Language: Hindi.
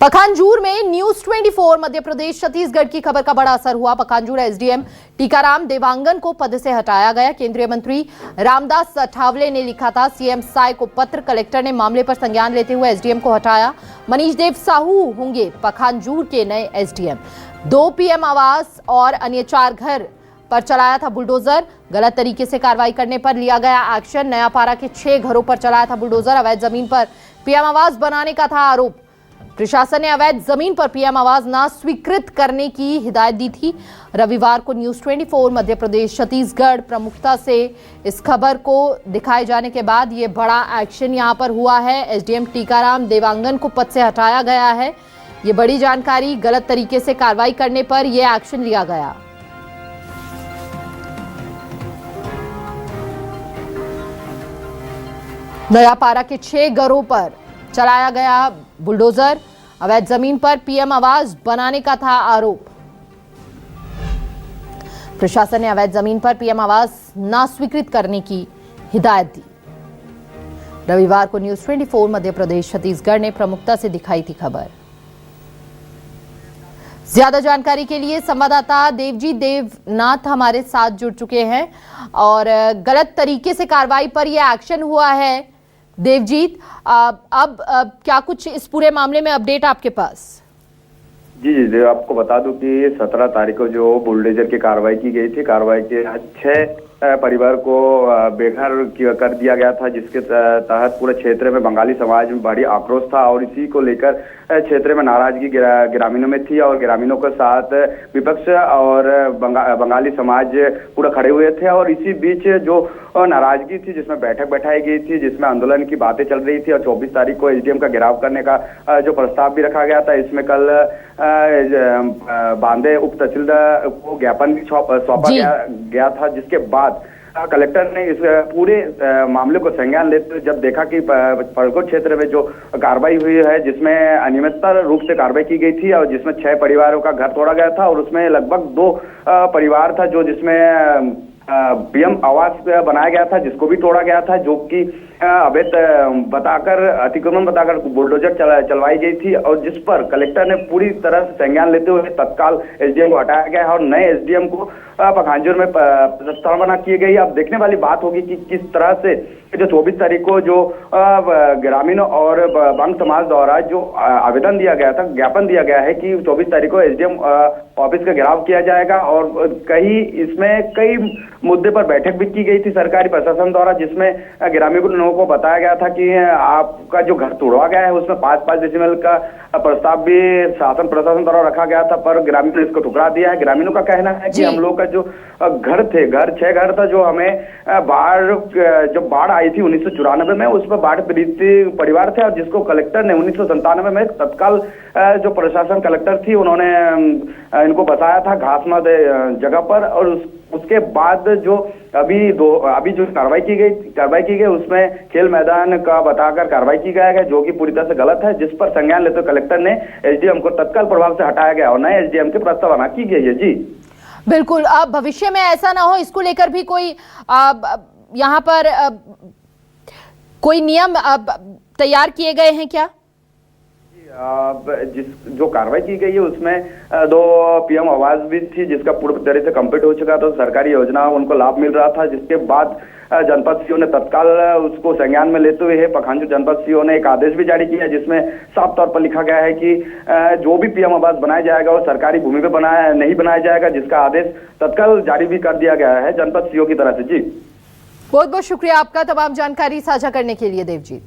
पखांजूर में न्यूज 24 मध्य प्रदेश छत्तीसगढ़ की खबर का बड़ा असर हुआ। पखांजूर एसडीएम टीकाराम देवांगन को पद से हटाया गया। केंद्रीय मंत्री रामदास अठावले ने लिखा था सीएम साय को पत्र। कलेक्टर ने मामले पर संज्ञान लेते हुए एसडीएम को हटाया। मनीष देव साहू होंगे पखांजूर के नए एसडीएम। 2 पीएम आवास और अन्य 4 घर पर चलाया था बुलडोजर। गलत तरीके से कार्रवाई करने पर लिया गया एक्शन। नयापारा के 6 घरों पर चलाया था बुलडोजर। अवैध जमीन पर पीएम आवास बनाने का था आरोप। प्रशासन ने अवैध जमीन पर पीएम आवास न स्वीकृत करने की हिदायत दी थी। रविवार को न्यूज 24 मध्य प्रदेश छत्तीसगढ़ प्रमुखता से इस खबर को दिखाए जाने के बाद ये बड़ा एक्शन यहां पर हुआ है। एसडीएम टीकाराम देवांगन को पद से हटाया गया है। ये बड़ी जानकारी। गलत तरीके से कार्रवाई करने पर यह एक्शन लिया गया। नयापारा के 6 घरों पर चलाया गया बुलडोजर। अवैध जमीन पर पीएम आवास बनाने का था आरोप। प्रशासन ने अवैध जमीन पर पीएम आवास न स्वीकृत करने की हिदायत दी। रविवार को न्यूज 24 मध्य प्रदेश छत्तीसगढ़ ने प्रमुखता से दिखाई थी खबर। ज्यादा जानकारी के लिए संवाददाता देवजीत देवनाथ हमारे साथ जुड़ चुके हैं और गलत तरीके से कार्रवाई पर यह एक्शन हुआ है। देवजीत, अब क्या कुछ इस पूरे मामले में अपडेट आपके पास? जी, आपको बता दूं कि 17 तारीख को जो बुलडोजर की कार्रवाई की गई थी, कार्रवाई के 6 परिवार को बेघर कर दिया गया था, जिसके तहत पूरे क्षेत्र में बंगाली समाज में भारी आक्रोश था और इसी को लेकर क्षेत्र में नाराजगी ग्रामीणों में थी और ग्रामीणों के साथ विपक्ष और बंगाली समाज पूरा खड़े हुए थे। और इसी बीच जो नाराजगी थी, जिसमें बैठक बैठाई गई थी, जिसमें आंदोलन की बातें चल रही थी और 24 तारीख को एसडीएम का घेराव करने का जो प्रस्ताव भी रखा गया था, इसमें कल बांदे उप तहसीलदार को ज्ञापन भी सौंपा गया था, जिसके बाद कलेक्टर ने इस पूरे मामले को संज्ञान लेते हुए जब देखा कि पड़कोट क्षेत्र में जो कार्रवाई हुई है, जिसमें अनियमितता रूप से कार्रवाई की गई थी और जिसमें 6 परिवारों का घर तोड़ा गया था और उसमें लगभग 2 परिवार था जो जिसमें पीएम आवास बनाया गया था, जिसको भी तोड़ा गया था, जो कि अवैध बताकर अतिक्रमण बताकर बुलडोजर चलवाई गई थी और जिस पर कलेक्टर ने पूरी तरह से संज्ञान लेते हुए तत्काल एसडीएम को हटाया गया है और नए एसडीएम को पखांजूर में प्रस्तावना की गई। अब देखने वाली बात होगी कि किस तरह से जो 24 तारीख को जो ग्रामीणों और बंग समाज द्वारा जो आवेदन दिया गया था, ज्ञापन दिया गया है कि 24 तारीख को एसडीएम ऑफिस का घेराव किया जाएगा और कई मुद्दे पर बैठक भी की गई थी सरकारी प्रशासन द्वारा, जिसमें ग्रामीणों को बताया गया था कि आपका जो घर तोड़वा गया है उसमें 5-5 डेसिमल का प्रस्ताव भी शासन प्रशासन द्वारा रखा गया था, पर ग्रामीणों ने इसको ठुकरा दिया है। ग्रामीणों का कहना है कि हम लोग का जो घर 6 घर था, जो हमें बाढ़ आई थी 1994 में, उस पर बाढ़ पीड़ित परिवार थे और जिसको कलेक्टर ने 1997 में तत्काल जो प्रशासन कलेक्टर थी, उन्होंने इनको बताया था घासमद जगह पर। और उसके बाद जो अभी जो कार्रवाई की गई उसमें खेल मैदान का बताकर कार्रवाई की गया है, जो कि पूरी तरह से गलत है, जिस पर संज्ञान लेते कलेक्टर ने एसडीएम को तत्काल प्रभाव से हटाया गया और नए एसडीएम की प्रस्तावना की गई है। जी बिल्कुल। अब भविष्य में ऐसा ना हो, इसको लेकर भी कोई यहाँ पर कोई नियम तैयार किए गए हैं क्या? जो कार्रवाई की गई है उसमें 2 पीएम आवास भी थी, जिसका पूरी तरह से कंप्लीट हो चुका था, तो सरकारी योजना उनको लाभ मिल रहा था, जिसके बाद जनपद सीओ ने तत्काल उसको संज्ञान में लेते हुए पखांजूर जनपद सीओ ने एक आदेश भी जारी किया, जिसमें साफ तौर पर लिखा गया है कि जो भी पीएम आवास बनाया जाएगा वो सरकारी भूमि पे नहीं बनाया जाएगा, जिसका आदेश तत्काल जारी भी कर दिया गया है जनपद सीओ की तरफ से। जी बहुत बहुत शुक्रिया आपका तमाम जानकारी साझा करने के लिए देवजीत।